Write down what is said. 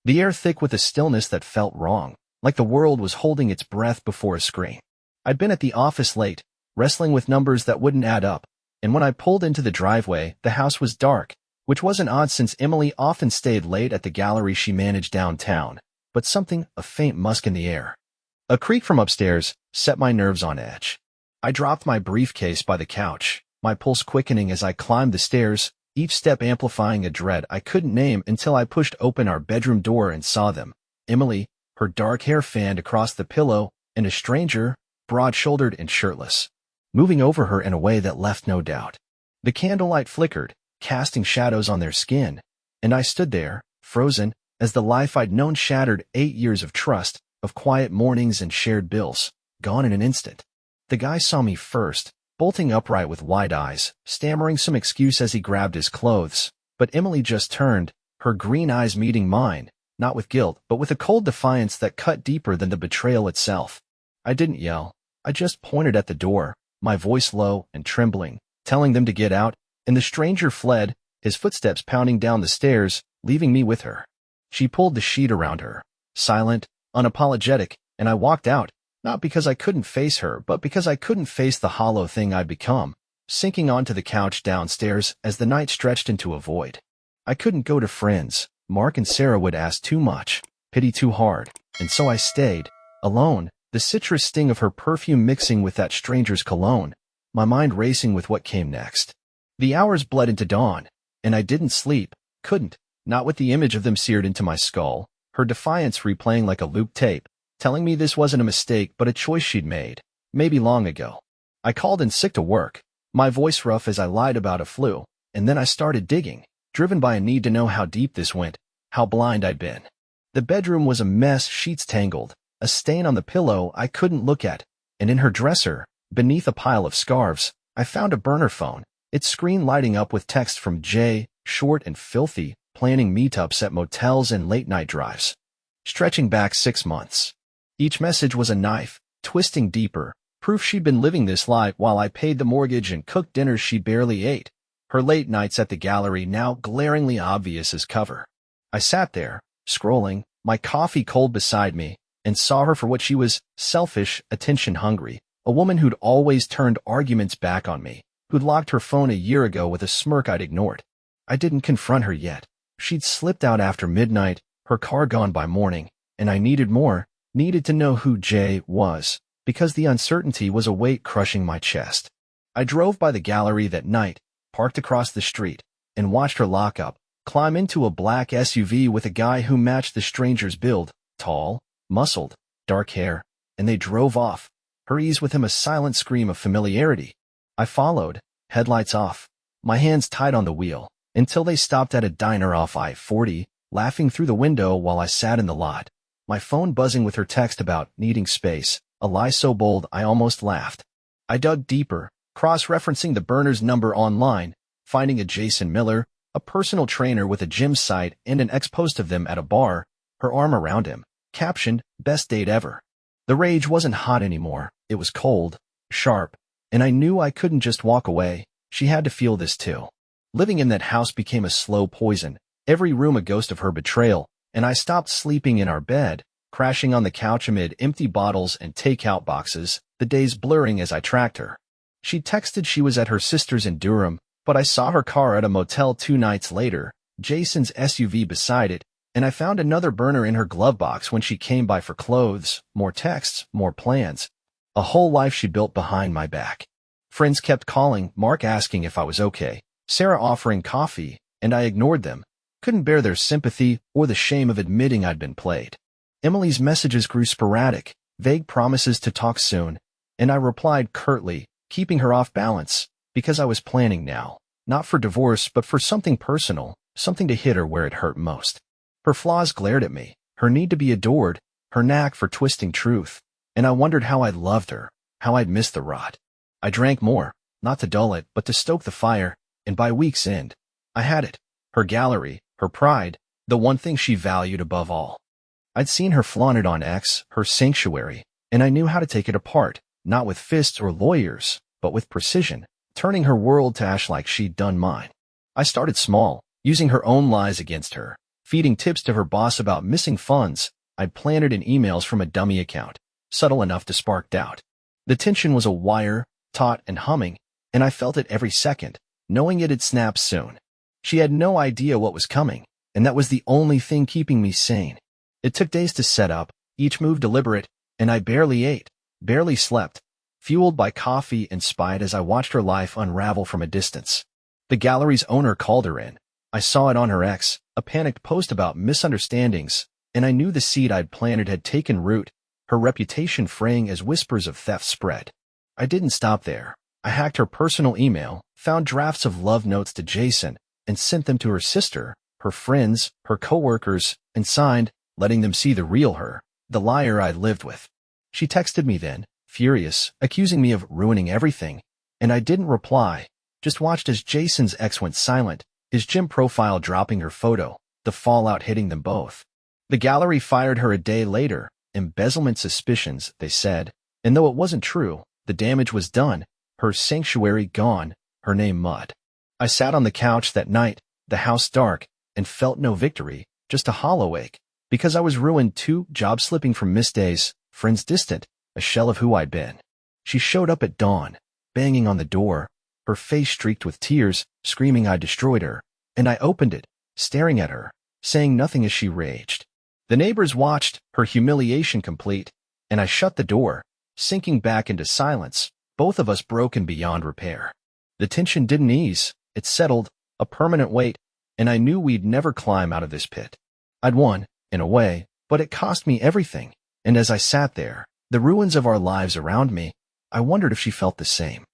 the air thick with a stillness that felt wrong, like the world was holding its breath before a scream. I'd been at the office late, wrestling with numbers that wouldn't add up, and when I pulled into the driveway, the house was dark, which wasn't odd since Emily often stayed late at the gallery she managed downtown, but a faint musk in the air. A creak from upstairs set my nerves on edge. I dropped my briefcase by the couch, my pulse quickening as I climbed the stairs, each step amplifying a dread I couldn't name until I pushed open our bedroom door and saw them. Emily, her dark hair fanned across the pillow, and a stranger, broad-shouldered and shirtless, moving over her in a way that left no doubt. The candlelight flickered, casting shadows on their skin, and I stood there, frozen, as the life I'd known shattered. 8 years of trust, of quiet mornings and shared bills, gone in an instant. The guy saw me first, bolting upright with wide eyes, stammering some excuse as he grabbed his clothes, but Emily just turned, her green eyes meeting mine, not with guilt, but with a cold defiance that cut deeper than the betrayal itself. I didn't yell. I just pointed at the door, my voice low and trembling, telling them to get out, and the stranger fled, his footsteps pounding down the stairs, leaving me with her. She pulled the sheet around her, silent, unapologetic, and I walked out, not because I couldn't face her, but because I couldn't face the hollow thing I'd become, sinking onto the couch downstairs as the night stretched into a void. I couldn't go to friends. Mark and Sarah would ask too much, pity too hard, and so I stayed, alone, the citrus sting of her perfume mixing with that stranger's cologne, my mind racing with what came next. The hours bled into dawn, and I didn't sleep, couldn't, not with the image of them seared into my skull, her defiance replaying like a looped tape, telling me this wasn't a mistake but a choice she'd made, maybe long ago. I called in sick to work, my voice rough as I lied about a flu, and then I started digging, driven by a need to know how deep this went, how blind I'd been. The bedroom was a mess, sheets tangled, a stain on the pillow I couldn't look at, and in her dresser, beneath a pile of scarves, I found a burner phone, its screen lighting up with text from Jay, short and filthy, planning meetups at motels and late-night drives. Stretching back 6 months. Each message was a knife, twisting deeper, proof she'd been living this life while I paid the mortgage and cooked dinners she barely ate, her late nights at the gallery now glaringly obvious as cover. I sat there, scrolling, my coffee cold beside me, and saw her for what she was, selfish, attention-hungry, a woman who'd always turned arguments back on me, who'd locked her phone a year ago with a smirk I'd ignored. I didn't confront her yet. She'd slipped out after midnight, her car gone by morning, and I needed more, needed to know who Jay was, because the uncertainty was a weight crushing my chest. I drove by the gallery that night, parked across the street, and watched her lock up, climb into a black SUV with a guy who matched the stranger's build, tall, muscled, dark hair, and they drove off, her ease with him a silent scream of familiarity. I followed, headlights off, my hands tight on the wheel, until they stopped at a diner off I-40, laughing through the window while I sat in the lot, my phone buzzing with her text about needing space, a lie so bold I almost laughed. I dug deeper, cross-referencing the burner's number online, finding a Jason Miller, a personal trainer with a gym site and an ex-post of them at a bar, her arm around him, captioned, "Best date ever." The rage wasn't hot anymore, it was cold, sharp, and I knew I couldn't just walk away, she had to feel this too. Living in that house became a slow poison, every room a ghost of her betrayal, and I stopped sleeping in our bed, crashing on the couch amid empty bottles and takeout boxes, the days blurring as I tracked her. She texted she was at her sister's in Durham, but I saw her car at a motel 2 nights later, Jason's SUV beside it, and I found another burner in her glove box when she came by for clothes, more texts, more plans. A whole life she built behind my back. Friends kept calling, Mark asking if I was okay, Sarah offering coffee, and I ignored them. Couldn't bear their sympathy or the shame of admitting I'd been played. Emily's messages grew sporadic, vague promises to talk soon, and I replied curtly, keeping her off balance, because I was planning now, not for divorce but for something personal, something to hit her where it hurt most. Her flaws glared at me, her need to be adored, her knack for twisting truth, and I wondered how I'd loved her, how I'd missed the rot. I drank more, not to dull it but to stoke the fire, and by week's end, I had it, her gallery, her pride, the one thing she valued above all. I'd seen her flaunt it on X, her sanctuary, and I knew how to take it apart, not with fists or lawyers, but with precision, turning her world to ash like she'd done mine. I started small, using her own lies against her, feeding tips to her boss about missing funds I'd planted in emails from a dummy account, subtle enough to spark doubt. The tension was a wire, taut and humming, and I felt it every second, knowing it'd snap soon. She had no idea what was coming, and that was the only thing keeping me sane. It took days to set up, each move deliberate, and I barely ate, barely slept, fueled by coffee and spied as I watched her life unravel from a distance. The gallery's owner called her in. I saw it on her ex, a panicked post about misunderstandings, and I knew the seed I'd planted had taken root, her reputation fraying as whispers of theft spread. I didn't stop there. I hacked her personal email, found drafts of love notes to Jason, and sent them to her sister, her friends, her coworkers, and signed, letting them see the real her, the liar I'd lived with. She texted me then, furious, accusing me of ruining everything, and I didn't reply, just watched as Jason's ex went silent, his gym profile dropping her photo, the fallout hitting them both. The gallery fired her a day later, embezzlement suspicions, they said, and though it wasn't true, the damage was done, her sanctuary gone, her name mud. I sat on the couch that night, the house dark, and felt no victory, just a hollow ache, because I was ruined too, job slipping from missed days, friends distant, a shell of who I'd been. She showed up at dawn, banging on the door, her face streaked with tears, screaming I destroyed her, and I opened it, staring at her, saying nothing as she raged. The neighbors watched, her humiliation complete, and I shut the door, sinking back into silence, both of us broken beyond repair. The tension didn't ease, it settled, a permanent weight, and I knew we'd never climb out of this pit. I'd won, in a way, but it cost me everything, and as I sat there, the ruins of our lives around me, I wondered if she felt the same.